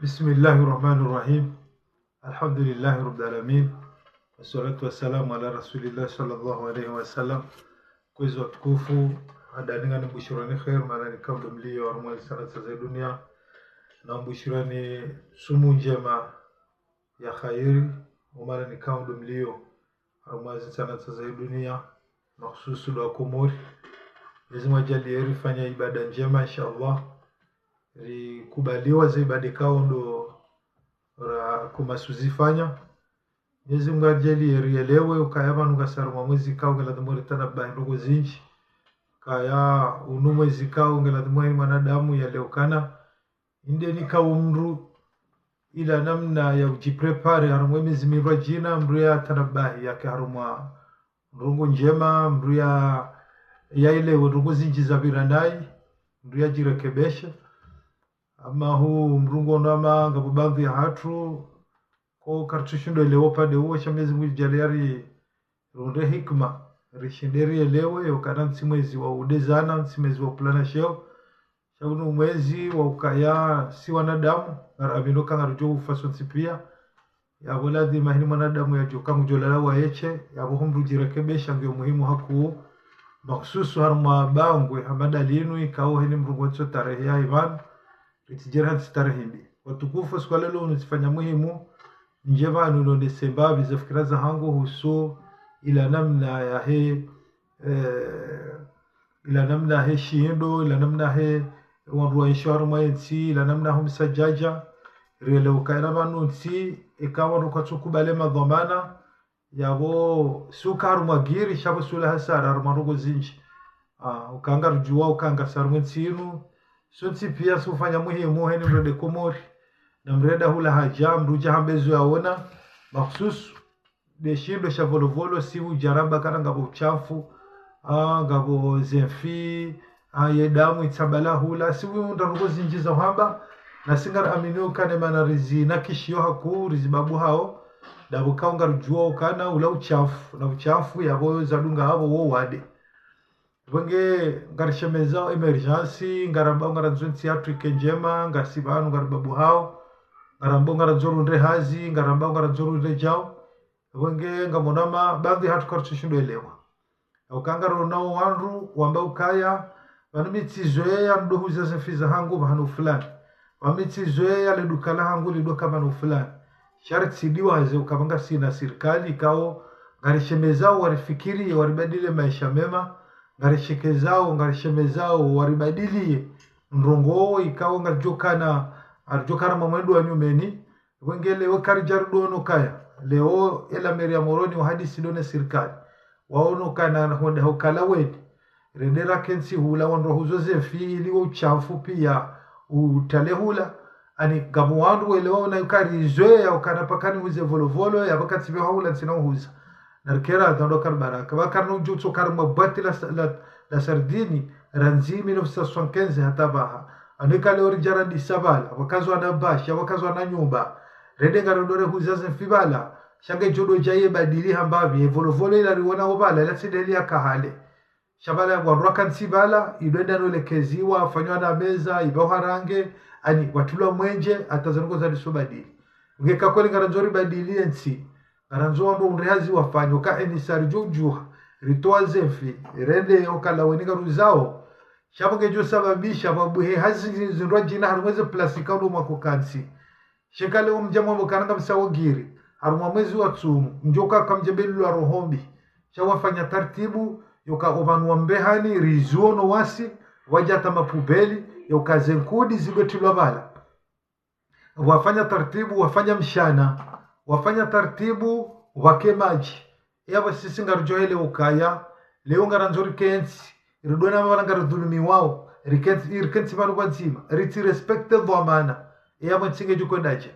بسم الله الرحمن الرحيم. الحمد لله رب العالمين والصلاة والسلام على رسول الله صلى الله عليه وسلم. Kwezi watukufu adaninga ni bushirani khair maana ni kabla mlio wa mwezi sana za dunia na bushirani sumu njema ya khairi maana ni kabla mlio wa mwezi sana za dunia mahsusu la kumuri lazima jali fanya ibada njema inshallah kubaliwa za ibada kao ndo kumasuzifanya Mwenyezi Mungu ajali rielewe ukayama nugasarwa mwezi kao ngeladhimuri tanabba ndugu zinji kaya unu mwezi kao ngeladhimuri mwanadamu yaleukana inde ni kao mru ila namna ya ujiprepare harumwe mizimirwa jina mru ya tanabbahi yake harumwa mrungu njema mru ya ile ndugu zinji za biranai mru ya jirekebesha ama huu mrungu nama ngabubadhi ya hatu ko kartushindo elewo pade uwa shamezi mwijaliari runde hikma rishinderi elewe yokanansi mwezi wa udezana nsi mwezi wa plana sheo shaunu mwezi wa ukaya si wanadamu ngarabinuka ngarujo ufasonsi pia ya waladhi mahini wanadamu ya jokangu jolala wa eche ya buhumbu jirekebesha ngeo muhimu haku maksusu harma bangwe hamada linu ikao hini mrungu watso tarehe ya iman ritijera starahimbi watukufu siku lelo unifanya muhimu njema nuno Desemba bizafikira za hangu husu ila namna ya shindo ila namna wanruwa insharu mayensi ila namna humisajaja rele ukaira manu nsi ikawa nukachukubale madhamana yabo suka harumagiri shabo sula hasara harumarugo zinji ukanga rujua ukanga sarumwensi inu sunsi pia sufanya muhimu heni mrede kumori na mreda hula haja mruja hambezu yaona maksus deshindo sha volovolo si ujaramba kana ngabo uchafu ngabo zenfi yedamu itabala hula si ndarugo zinji za hamba na singar aminu kane manarizi na kishio haku rizibabu hao dabo kaunga rujua ukana ula uchafu na uchafu yabo zadunga habo wo wade Wange ngarishemeza emergency ngaramba ngaranzunti yatu ikenjema ngasibanu ngarababu hao ngarambo ngaranzoru ndre hazi ngaramba ngaranzoru ndre jao wange ngamonama baadhi hatu kartushindo elewa ukanga ronao wanru wamba ukaya wanamiti zoea mdohu za fiza hangu bahanu fulani wamiti zoea le dukala hangu le duka bahanu fulani sharti diwa haze ukabanga sina serikali kao ngarishemezao warifikiri waribadile maisha mema ngarishemezao waribadilie ndrongo ikao ngarjokana mamwendu wa nyumeni wengele wakari jarudono kaya leo ela meria moroni wa hadisi done serikali waono kana honda hokala wedi redera kensi hula wandro huzoze fi ili uchafu pia utalehula ani gamu wandu elewa na ukari zoea ukana pakani uze volovolo ya wakati vya hula tina uhuza narkera dando karbaraka wakarno jutsu karma batti la sardini ranzi 1975 hatabaha anikale orijara di sabala wakazo anabasha wakazo ananyumba rede ngarodore huzaze fibala shange jodo jaye badili hambavi evolovolo ila riona obala ila sideli akahale shabala kwa rokan sibala idwenda nolekeziwa afanywa na meza iboharange ani watula mwenje atazanuko za disobadili ngeka kweli ngaranzori badili ensi ngaranzo ndo unrehazi wafanyo ka enisari jujuha ritoa zefi rende okala wenika ruzao shabuge jo sababisha babuhe hazi zinrwa jina harumweze plastika ndo makokansi shekale umjamwa mkananga msawogiri harumwa mwezi wa tsumu njoka kamjebelu wa rohombi shawafanya tartibu yoka obanu mbehani rizuono wasi wajata mapubeli yoka zenkudi zibetilwa bala wafanya tartibu wafanya mshana wafanya tartibu wake maji yaba sisi ngarjohele ukaya leo ngaranzori kensi ridona mabana ngaradulumi wao rikensi banu kwanzima riti respecte dhamana yaba nsinge jukondaje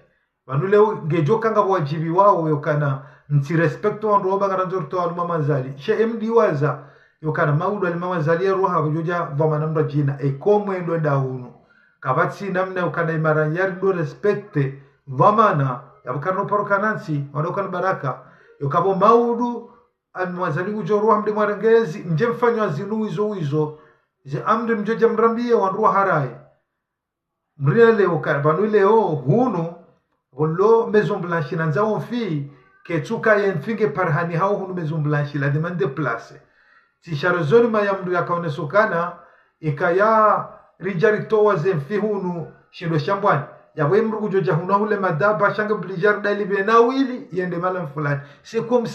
banu leo ngejoka ngabo wajibi wao yokana nti respecte wandu oba ngaranzori to aluma manzali she md waza yokana maudu aluma manzali ya roha bujoja dhamana mra jina ekomwe ndo daunu kabatsi namna yokana imara yari do respecte dhamana yabakano parokanansi wanokana baraka yokabo maudu almwazali ujoruha mdi mwarengezi njemfanywa zinu wizo ze amri mjoja mrambie wanruwa harai mrina leo banu leo hunu wolo Maison Blanche na nzao fi ketuka yenfinge parhani hao hunu Maison Blanche la demande place ti sharzoni mayamdu yakaonesokana ikaya rijarito wazemfi hunu shindo shambwani yawe mrugu joja hunu hule madaba shanga blijar dali bena wili yende malam fulani c'est comme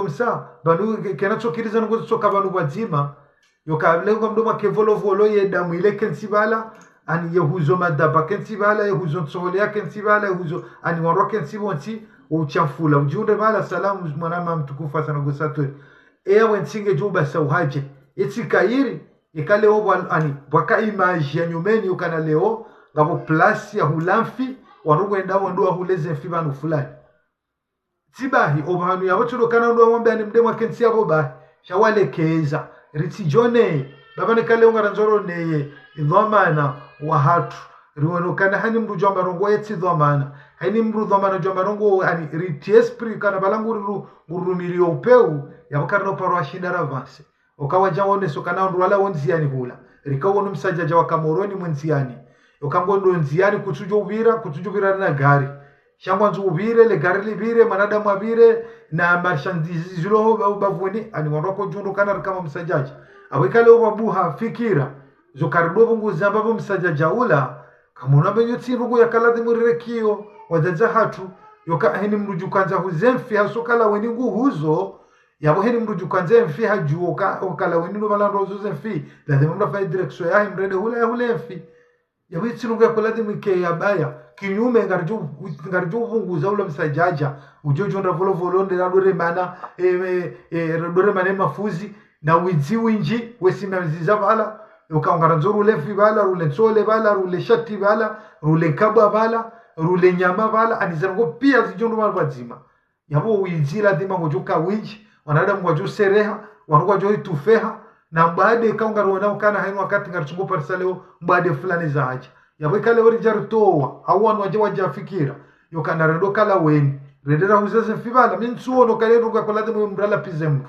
ça banu kenacho kiriza ngo tsoka banu wazima yokable ko mdoma ke volo ye damu ile kensibala ani yehuzo madaba kensibala yehuzo tsole ya kensibala yehuzo ani waro kensibonti uchafula ujunde bala salamu mwanama mtukufu sana gosato ewe nsinge juba sauhaje etikairi ikale obo ani bwaka image ya nyumeni ukana leo ngabo place ya hulamfi warugo endawo ndo huleze mfibanu fulani tibahi obahanu ya watu kana ndo wambe ani mdemo kensi yako ba shawale keza ritijone babane kale ungara nzoro neye idhamana wa hatu riwono kana hani mru jomba rongo yeti dhamana hani mru dhamana jomba rongo ani ritiesprit kana balangu ngurumiri upeu yabakarno paro ashindara avance okawa jawone sokana ndo wala wonziani hula rikawo numsajaja wa kamoroni mwenziani okangondo nziani kutujuvira na gari shangwanzu ubire le gari libire manadamu abire na marchandise zilo bavuni ani wandoko jundo kana kama msajaji awekale obabuha fikira zo karidobo nguzamba bo msajaja ula kamona benyo tsirugo yakalade murirekio wadaza hatu yoka heni mruju kwanza huzemfi hasokala weni nguhuzo yabo heni mruju kwanza mfi hajuoka okala weni no balando zozemfi la demanda fa direction ya imrede hule mfi yabo tsirugo yakalade mike yabaya kinyume ngarjo vunguza ula msajaja ujojo ndavolo ndadore mana dore mana mafuzi na winji wesimamiziza bala ukaongara nzoro lefi bala rule nsole bala rule shati bala rule kabwa bala rule nyama bala anizango pia zijondo malwazima yabo winjila dima ngojoka winji wanada mwajo sereha wanwajo itufeha na baade kaongara wana ukana haino wakati ngarchungo parsaleo baade fulani za haja yabo kale ori jarutowa hawan waje fikira yokana rendo kala weni redera huzeze fibala minsuono kale ruga kolade mu mbrala pizembu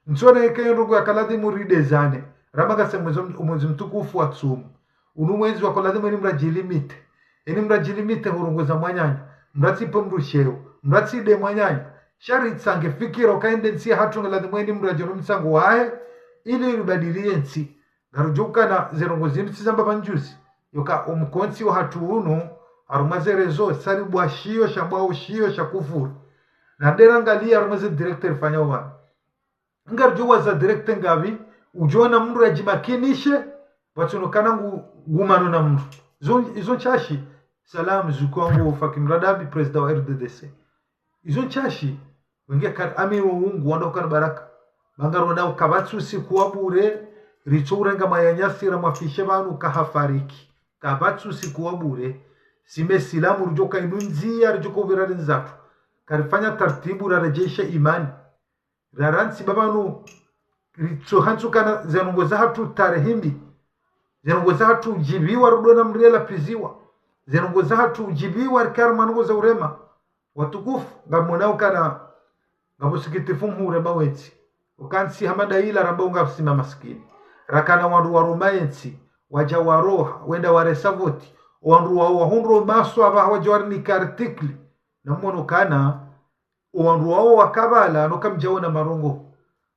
nsone kale ruga kalade mu ridezane ramaga semwezo mtukufu wa tsumu unu mwezi wa kolade mu mrajilimite eni mrajilimite hurunguza mwanyanya mratipo mrusheo mratide mwanyanya shari tsange fikira kaende nsi hatunga lade mweni mrajino msango wae ili ribadilie nsi garujuka na zerongozini tsamba banjusi yoka umukonsi wa hatu uno arumaze rezo sari bwashio shambwa ushio shakufuru na dera ngali arumaze director fanya wa ngarjuwa za director ngabi ujona mndu ajimakinishe watuno kana ngumano na mndu izo chashi salam zukongo fakimradabi president wa RDDC izo chashi wenge kar ami uungu wandokana baraka bangaro na ukabatsu siku bure richurenga mayanyasira mafishe banu kahafariki kabatsu siku bure sime silamu rujoka inunzia rujoko virare nzatu karifanya tartibu rarejesha imani raransi babanu ritsohansu kana zenongoza hatu tarehimbi zenongoza hatu jibiwa rudona mriela piziwa zenongoza hatu jibiwa rikarmangoza urema watukufu ngamonao kana ngabusikitifu mhure wensi ukansi hamada ila rabonga sima maskini rakana wandu warumayensi waja waroha wenda waresavoti wandu wa hundro maso aba wajawari ni artikli na mwono kana wandu wao wakabala no kamjaona marongo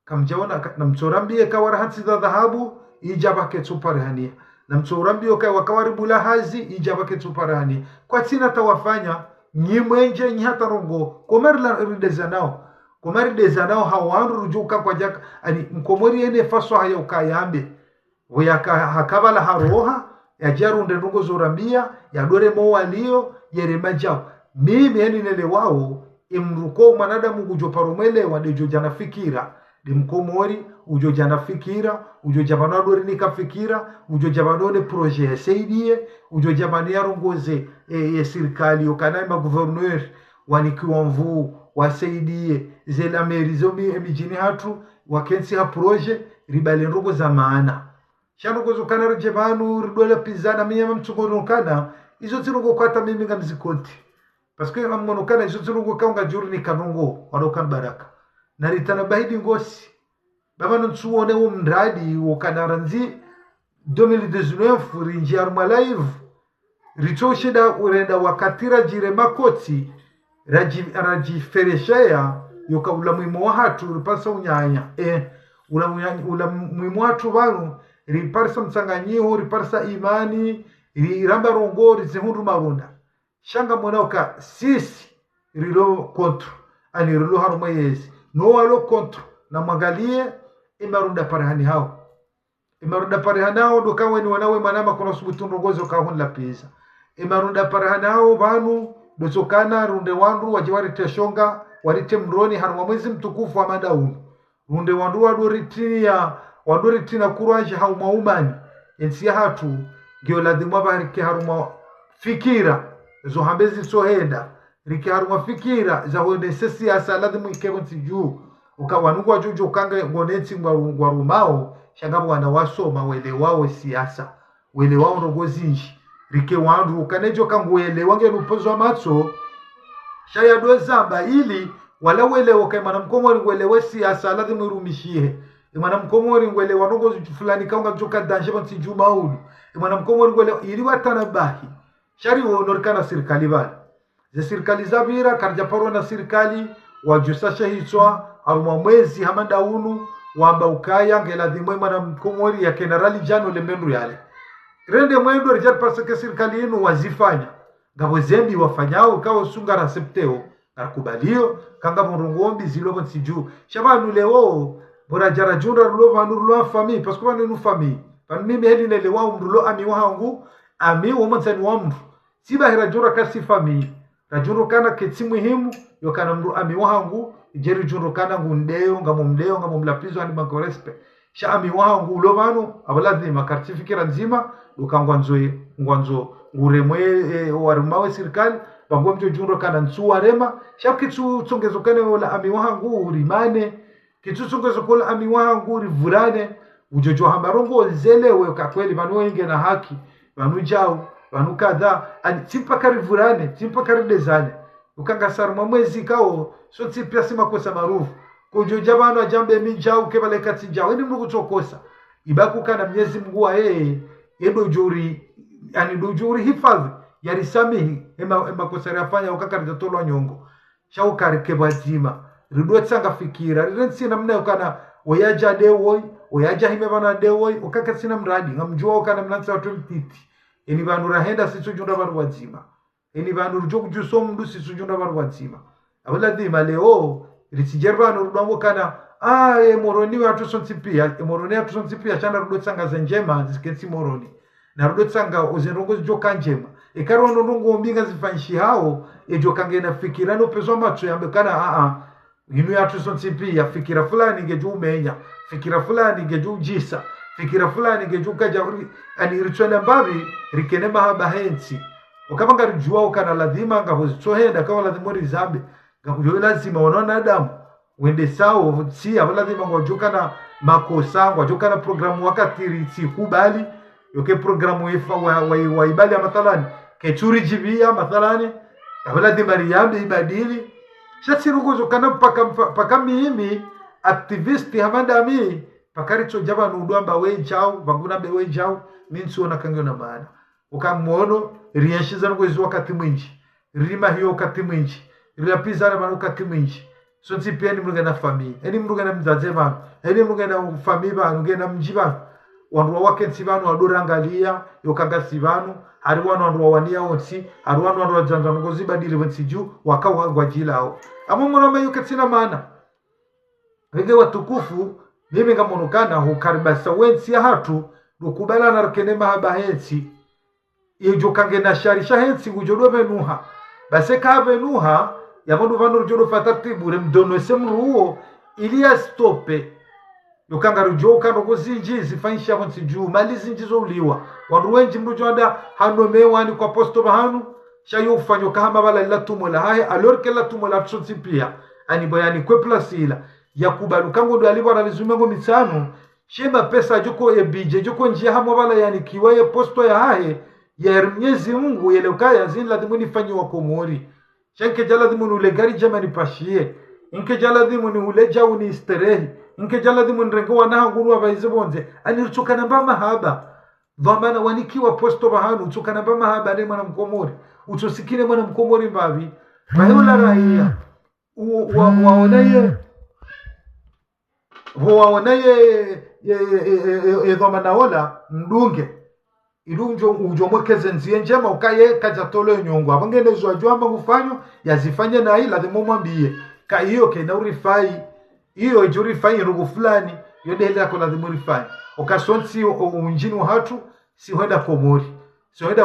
kamjaona na mchorambie kawara hansi za dhahabu ijaba ketsuparehania na mchorambie wakawari bula hazi ijaba ketsuparehania kwa tina tawafanya nyimwenje nyata rongo komerla ridezanao hawandu rujuka kwa jaka ani mkomori ene faso haya ukayambe weyaka hakabala haroha ya jarunde nungo zorambia ya dore mowalio yere majao mimi yani nele wao imruko manadamu ujoparomele wadejo jana fikira dimkomori ujo jana fikira ujo jabana dore nika fikira ujo jabana projet saidie ujo jabana yarongoze serikali okanaima gouverneur wanikiwa mvu wasaidie zela merizomi emijini hatu wakensi ha projet ribale nrogo za maana shano zokana rejebanu ridole pizana miyama mtsugoro kana izo tsirugo kwata mimi ngamzikonti parce que amono kana izo tsirugo kaunga juri ni kanongo wadokan baraka naritana bahidi ngosi baba ntsuone mradi wokana ranzi 2019 rinji aruma live ritoshida urenda wakatira jire makoti rajifereshea yoka ula muhimu wa hatu ripasa unyanya ula muhimu wa hatu vanu riparisa msanganyiho riparisa imani riramba rongo rizihundu marunda shanga mwanauka sisi rilo kontro ani rilo haruma yezi no walo kontro na mwangalie imarunda parehani hao imarunda parehani hao dokawe ni wanawe manama kuna subutu nrogozo kahun la pesa imarunda parehani hao vanu dosokana runde wandu wajiwari teshonga warite mroni haruma mwezi mtukufu wa madaunu runde wandu waduritina kuruaji hau maumani ensi hatu geoladimwa barike haruma fikira zo hambezi soheda rike haruma fikira za wende siasa ladimu ikebo ntiju ukawanugu wajuju ukange ngonensi ngwarumao shangabu wana wasoma wele wawe siasa wele wao nrogozinji rike wandu ukanejo kanguele wange nupozwa matso shaya dozamba ili wala wele wake manamkomori wele siasa ladimu irumishie manamkomori wele wanogo fulani kaunga joka danje ntiju maulu manamkomori wele ili watanabahi shari wonorikana serikali bali ze serikali zabira karjaparo na serikali wajusasha hichwa aruma mwezi hamanda unu wamba ukaya ngela dhimwe manamkomori ya generali jano lembendu yale rende mwendo rijat pasake serikali inu wazifanya ngabo zembi wafanyao kawo sunga rasepteo kakubalio kanga murungombi zilobo nsiju shabanu leo bora jara junda rulo vanurlo fami parce que vanu fami pan mimi heli le wa umrulo ami wangu ami womansani wamru siba hira jura kasi fami rajuro kana ketsi muhimu yokana mru ami wangu jeri juro kana ngundeo ngamo mlapizo ani bankorespe sha ami wangu lo vanu abaladi makartifikira nzima ngwanzo nguremwe warumawe serikali bango mjo juro kana nsuwa rema sha kitsu tsongezo kana wala ami wangu urimane kitsu tsongezo kola ami wangu urivurane ujojo hamarongo zelewe kwa kweli banu wenge na haki banu jao banu kadha ani timpa karivurane timpa karidezane ukanga saruma mwezi kao so tipia sima kosa marufu kujoja banu ajambe minjao kebale kati jao ni mungu tokosa ibaku kana mnyezi mungu wa yedo juri yani do juri hifadhi yarisamihi ema kosa rafanya ukaka ritolo nyongo shau karikeba jima rido tsanga fikira rirensi namna ukana oyaja dewoy oyaja hime bana dewoy ukaka sina mradi ngamjua ukana mnansa watu mtiti eni banu rahenda sisujunda banu wazima eni banu rujoku jusomdu sisujunda banu wazima abuladi maleo ritijerba no rudango kana moroni watu sontipia moroni watu sontipia chana rudo tsanga zenjema ziketsi moroni na rudo tsanga ozenrongo joka njema ekarono nongo mbinga zifanshi hao ejokange na fikira no pezo macho yambe kana inu yatu sontipia fikira fulani ngeju umenya fikira fulani ngeju jisa fikira fulani ngeju kaja ani ritwenda mbavi rikene mahaba hensi ukabanga rijua ukana lazima ngabozitohenda kama lazima rizambe ngakuyo lazima wanaona Adamu wende sawo si lazima ngojuka na makosa ngojuka na programu wakati si kubali yoke programu ifa wa ibali ya mathalani kechuri jibia mathalani lazima riyambe ibadili shatirugozo kana paka mimi activisti hamanda mi pakaricho jaba nudwamba wenjao baguna be wenjao minsu na kangyo na maana ukamuono rienshiza ngozi wakati mwinji rima hiyo wakati mwinji rilapiza na wakati mwinji sonsi pia ni mruga na famii eni mruga na mzaze banu eni mruga na famii banu ngena mjiba wandu wake nsibanu wadorangalia yokanga sibanu hari wandu wania onsi hari wandu janza ngozi badili wensiju wakawa gwajilao amo mwana yukatsina maana wenge watukufu mimi ngamonokana hukaribasa wensi ya hatu dukubala na rukene mahaba hensi ijo kange na sharisha hensi ngujodo venuha base ka venuha yamodu vanu rujodo fatartibu remdono semruo ilia stope yokanga rujoka nogozinji zifanisha wansi juu mali zinjizo uliwa wandu wenji mrujoda hanomewani kwa posto bahanu shayo ufanyo kahama bala ila tumola hae alorke la tumola tsotsi pia ani boyani kwe plasila yakubalu kango ndo aliwa ralizumengo mitano shema pesa joko ebije joko njia hamo bala yani kiwaye posto ya hae ya Mwenyezi Mungu yelekaya zin lazima nifanye wakomori shanke jalazimu nulegari jamani pashie inke jalazimu ni uleja uni isterehi inke jalazimu nrengo wana nguru abaize bonze anirchoka namba mahaba dhamana wanikiwa posto bahanu utukana bama habari mwana mkomori utusikine mwana mkomori mbavi mayola raia waonaye dhamana wala mdunge ilunjo ujomwekeze nzie njema ukaye kaja tolo nyongo abangene zo ajwamba kufanyo yazifanye na ila de momwambie ka hiyo ke na urifai hiyo ijurifai rugu fulani yodele yako la dhimurifai okasonsi unjini hatu si hoda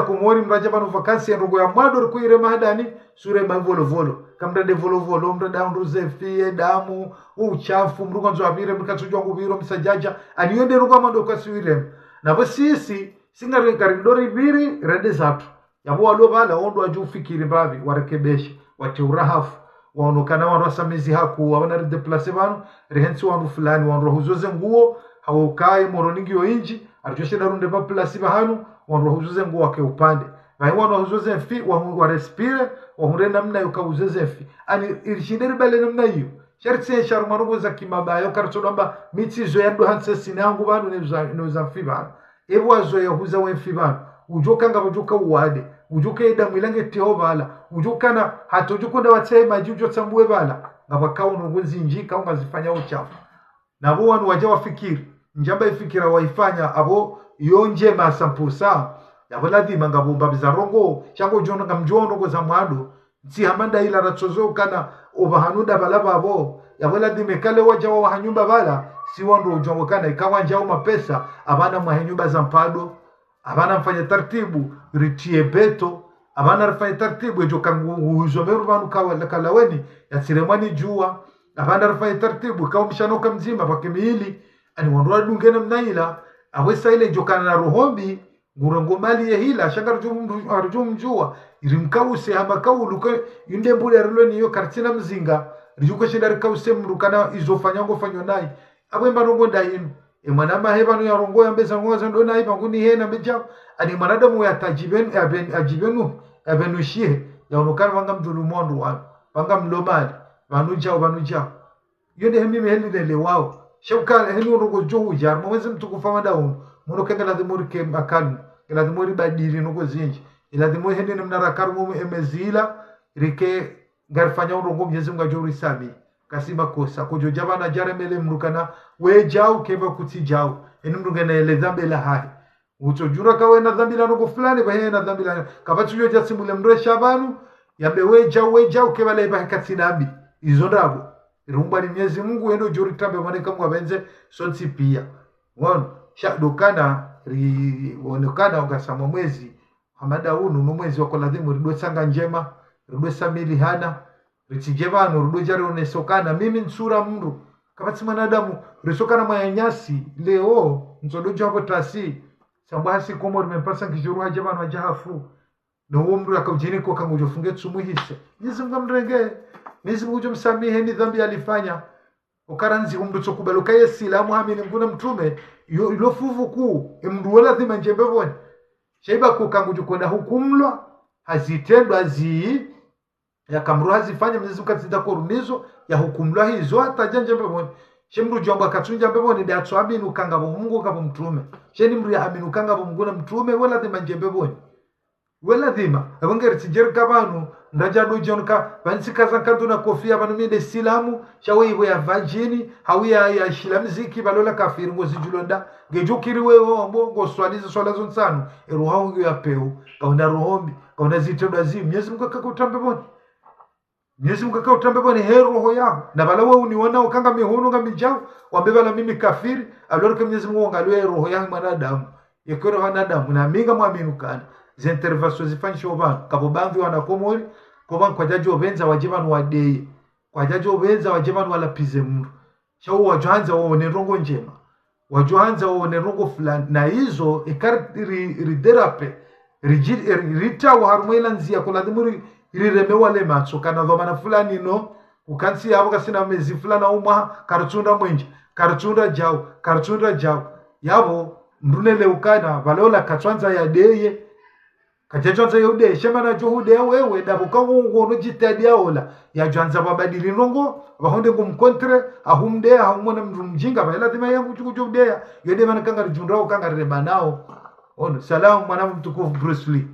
komori mraja banu vakansi rugu ya mwado kuire mahadani sure mavolo volo kamda de volo volo mrada nduze fie damu uchafu mrugu nzo avire mkatujwa nguviro misajaja aniyonde rugu amando kwa siwire na bosisi singari karindori biri rede zatu yabo walo bala ondo aju fikiri babi warekebeshe wate urahafu waonokana warasamizi haku wana redeplace banu rehensi wanu fulani wanu huzoze nguo hawukai moroningi yo inji arjoshe darunde ba place bahanu wanu huzoze nguo wake upande bai wanu huzoze fi wa respire wa hunde namna yukauzeze fi ani irishinderi bale namna hiyo shartse sharmarugo za kimabayo kartodamba mitsizo yando hanse sinangu banu ne za fi banu ebu azo yahuza wenfi banu ujoka nga bujuka uwade ujuka ida mwilange teo bala ujukana hatojuko da watse majujo tsambuwe bala ngabakao nunguzi njika unga zifanya uchafu nabo wanu waje wafikiri njamba ifikira waifanya abo yonje masampursa yabo ladima ngabo babizarongo chango jono ngamjono go za mwado nsi hamanda ila ratsozo kana obahanuda bala babo yabo ladima kale waje wa hanyumba bala si wando ujongo kana ikawa njao mapesa abana mwahenyumba za mpado abana mfanya tartibu ritie beto abana rafanya tartibu ejo kangu uzomeru banu kalaweni ya siremani jua abana rafanya tartibu kawa mshanoka mzima pakemili ani wandoa dungena mnaila awesa ile jokana na rohombi ngurongo mali ya hila shaka arjum jua irimkause hama kauluka yunde mbule arloni yo kartina mzinga rijuko shindari kause mrukana izofanyango fanyo nai abwe marongo dainu mwanama heba no yarongo yambeza ngoza ndona ipa nguni hena beja ani mwanadamu ya tajibenu abenushie yaonokana wanga mdulumondo wa wanga mlomali vanuja yode hemi meheli wao shauka heni rogo johu jar mwezi mtukufa madaun mono kenga la demori ke akalu la demori badiri no gozinji ila demori heni namnara karmu emezila rike garfanya rogo mjezi ngajori sami kasima kosa kojo jabana jaremele mrukana we jao keba kuti jao eni mrugana ele dhambi la hai utojura kawe na dhambi la rogo fulani bahe na dhambi la kabatu yo jasimule mresha banu yambe we jao keba le bahe katsinambi izondabo rumba ni Mwenyezi Mungu endo jori tambe maneka mwabenze sonsi pia wono shadokana onekana ugasama mwezi hamada unu no mwezi wako ladhimu ridwe sanga njema ridwe samili hana ritijebano ridwe jari onesokana mimi nsura mru kabati manadamu risokana mayanyasi leo nsodojo hapo tasi sambasi komo rimempasa kijuru hajebano wajahafu no umru akaujiniko kangujofunge tsumuhise Mwenyezi Mungu mrenge Mwenyezi Mungu msamihe ni dhambi alifanya okaranzi umrucho kubaluka yesilamu hamini mguna mtume ilofuvu kuu imruwela dhima njembevoni shaiba kukanguju kwenda hukumlwa hazitendwa hazi ya kamru hazifanya Mwenyezi Mungu katinda korumizo ya hukumlwa hizo hata njembevoni shemru jomba katunja mbevoni de atso aminu kangabo Mungu kabo mtume sheni mru ya aminu kangabo mguna mtume wala dhima njembevoni wala dhima abangere tijeri kabanu ndaja dojonka bansika zankaduna kofia banumide silamu shawe ya vajini hawiya ya islamiziki balola kafiri ngozi julonda gejukiri wewe mbongo swalizo swala zonsanu eruhangu ya peu kauna rohombi kauna zitendo zimu Mwenyezi Mungu akakutambe boni Mwenyezi Mungu akakutambe boni roho yako na bala wewe uniona ukanga mihono ngamijao wambebala mimi kafiri alorika Mwenyezi Mungu angalwe roho yangu mwanadamu yekoro wanadamu na minga mwaminu kana zintervention zifanyisha obana kabobamvi wanakomori koban kwa jaji obenza wajibanu wadeye kwa jaji obenza wajibanu walapize mru shawo wajohanza waone rongo njema wajohanza waone rongo fulani na hizo riderape rita wa harumela nzia kuladimuri iriremewa le matso kana dhomana fulani no ukansi yabo kasina mezi fulani umwa karutunda mwenje karutunda jao yabo mrunele ukana valola katwanza ya deye kajejonza yude shemana juhude wewe dabukangu ngono jitadia ola ya janza babadili rongo bahonde kumkontre ahumde ahumona mjinga bala dima yangu jujude yode manakanga jundrao kanga rebanao ono salamu mwana mtukufu Bruce Lee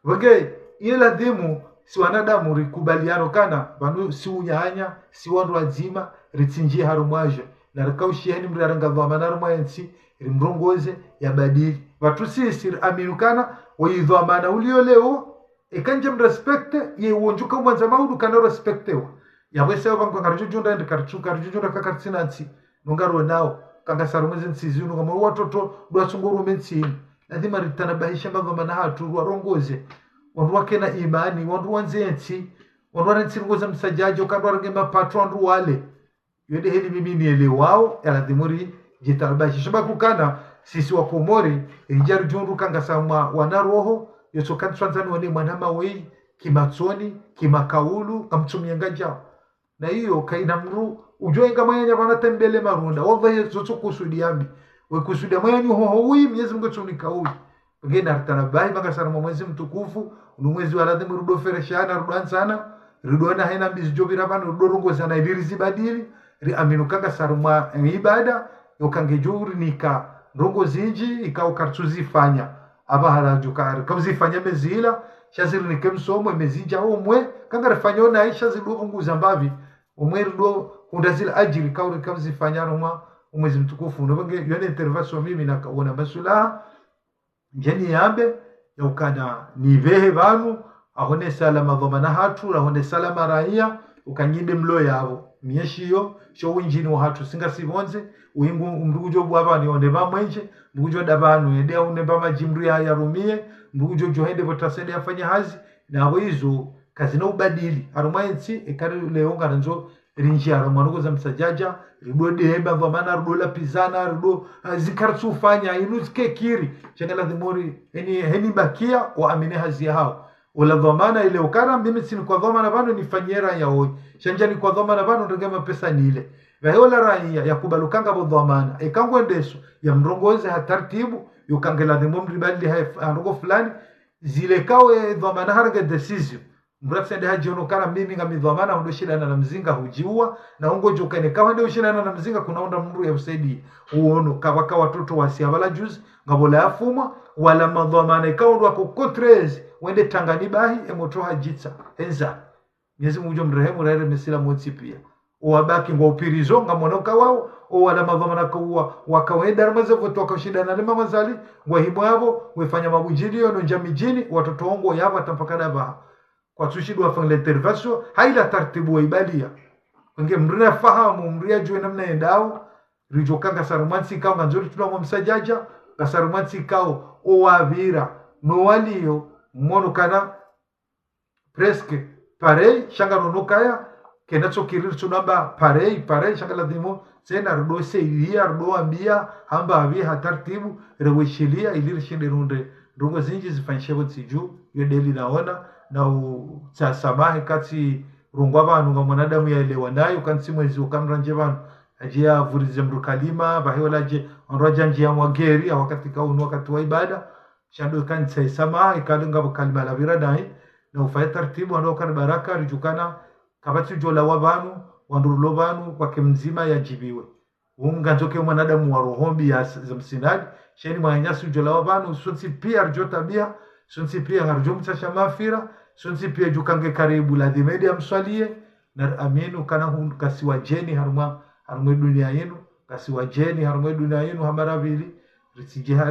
wage ila dhimu si wanadamu rikubaliano kana banu si unyanya si wandu wazima ritsinjie harumwaje na rikaushiheni mraranga dhamana rumwensi rimrongoze ya badili watu sisi aminukana waidhamana ulio leo ekanje mrespekte ye uonjuka mwanza maudu kana respektewa yawese bango ngarujunda ndikarujunda kakartsinansi nongaro nao kanga sarumeze nsizinu kama watoto dwasunguru mensi lazima ritanabahisha dhamana hatu warongoze wandu wakena imani wandu wanzensi wandu wanetsingoza msajajo kando arangema patro wandu wale yode heli mimi nielewao yaladhimuri jitarabashi shabaku kana sisi wa Komori ijaru jundu kanga sama wanaroho yosokan Tanzania wani mwanama wei kimatsoni kimakaulu amtumianga jao na hiyo kaina mru ujoe kama yanya bana tembele marunda wallahi zoto kusudiambi we kusudia mwanyu hohoi Mwenyezi Mungu tunika huyu ngene artanabai banga sana mwezi mtukufu numwezi wa radhi rudo fereshana rudan sana rudona haina bizjobira bana rudo rongo sana idirizi badili ri aminu kanga saruma ibada yokange juri nika rongo zinji ikao kartuzi fanya aba harajukar kauzifanya mezila shaziri nikemsomo mezinja omwe kanga refanyo na isha ziduvunguza mbavi omwe rudo undazila ajiri kauri kauzifanya roma umwezi mtukufu nobenge yone intervention mimi nakaona basula njeni yambe yokana nivehe banu ahone salama dhamana hatu ahone salama raia ukanyinde mlo yabo mieshiyo sho winjini wa hatu singa sibonze uingu mrugujo bwabani onde bamwenje mrugujo dabanu ende une bama jimri ya rumie mrugujo johende botasende afanya hazi na abo hizo kazi na ubadili harumayensi ekari leonga nzo rinji harumanugo za msajaja rido dehemba dhamana rido la pizana rido zikartu ufanya inuzike kiri changala dhimori heni bakia wa amine hazi hao wala dhamana ile ukara mimi sini kwa dhamana bano nifanyera ya hoi shanjani kwa dhamana bano ndengema pesa nile vahola raia ya kubalukanga bo dhamana ekango ndeso ya mrongoze hatartibu yukangela dhimomri bali harogo fulani zile kawe dhamana harga decision mrafsende hajiono kana mimi ngami dhamana ndo shida na mzinga hujiua na ungo jokane kama ndio shida na mzinga kunaonda mru ya usaidi uono kawaka watoto wasiabala juzi ngabola afuma wala madhamana ikaundwa ko kotrez wende tanganibahi emoto hajitsa enza Mwenyezi Mungu mrehemu rere mesila mwezi pia wabaki ngo upirizo ngamonoka wao wala madhamana kwa wakawaida ramaze voto wakashida na lema mazali ngo himo yabo wefanya mabujiri yo njamijini watoto ongo yabo atampakana ba kwa tushidwa fanga intervention haila taratibu ibadia nge mrina fahamu mria jwe namna endao rijokanga sarumansi kama nzuri tunamwa msajaja kasarumansi kao owavira no walio mono kana presque pareil shanga ronokaya kenacho kirir tunamba pareil shanga ladimo sena rudo seiria rudo ambia hamba avi hatartibu reweshilia ilirishinde runde ndongo zinji zifanyishebo tsiju yodeli naona na utasamahe kati rungwa banu nga mwanadamu yaelewa nayo kansi mwezi ukamranje banu ajia vurize mrukalima bahiolaje onroja njia mwageri wakati kaunu wakati wa ibada shando kanisa samahe kalunga kalima la viradai na ufanye taratibu ando kan baraka rijukana kabati jola wabanu wandurulo banu kwa kemzima yajibiwe unga nzoke mwanadamu wa rohombi ya zamsinadi sheni mwanyasu jola wabanu sunsi pia rjotabia sunsi pia ngarjo mtasha mafira sunsi pia jukange karibu la dhimedi amswalie na aminu kana kasiwa jeni harumwe dunia yenu kasiwa jeni harumwe dunia yenu hamaravili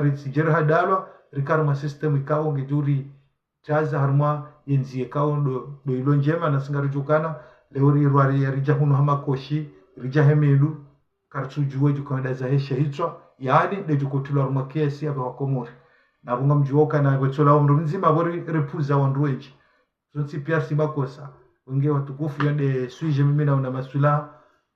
ritijera hadalwa rikaruma system ikao ngejuri chaza harumwa yenzi ikao do ilo njema na singarujukana leori irwari ya rija hunu hamakoshi rija hemelu kartujuwe jukanda za hesha hitwa yaani dejukotula harumwa kiasi hapa wakomori na bunga mjuoka na wetsola umru mzima bori repuza wandueji zonsi pia simakosa wenge watukufu yonde suije mimi na una masula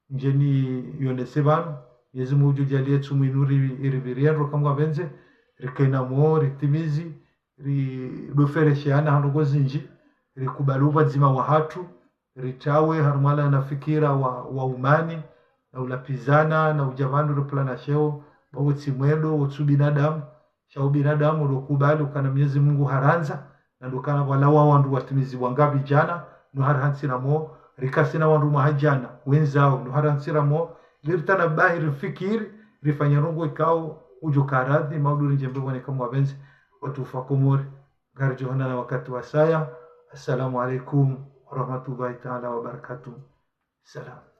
njeni yonde sebanu Mwenyezi Mungu jalie tuminuri iribiriero kama benze rikena mo ritimizi ri dofereshana handugo zinji rikubaluba zima wa hatu ritawe harmala na fikira wa umani na ulapizana na ujavanu replana sheo bawutsi mwendo wotsu binadamu shau binadamu rokubali ukana Mwenyezi Mungu haranza na ndokana wala wandu watimizi wangabi jana no haransira mo rikasina wandu mahajana wenzao no haransira mo lirtana bahir fikiri rifanya rongo ikao ujo karadhi mauduri njembe wane kama wabenzi watufa komori garjohana na wakati wa saya. Assalamu alaikum warahmatullahi ta'ala wabarakatuh. Salam.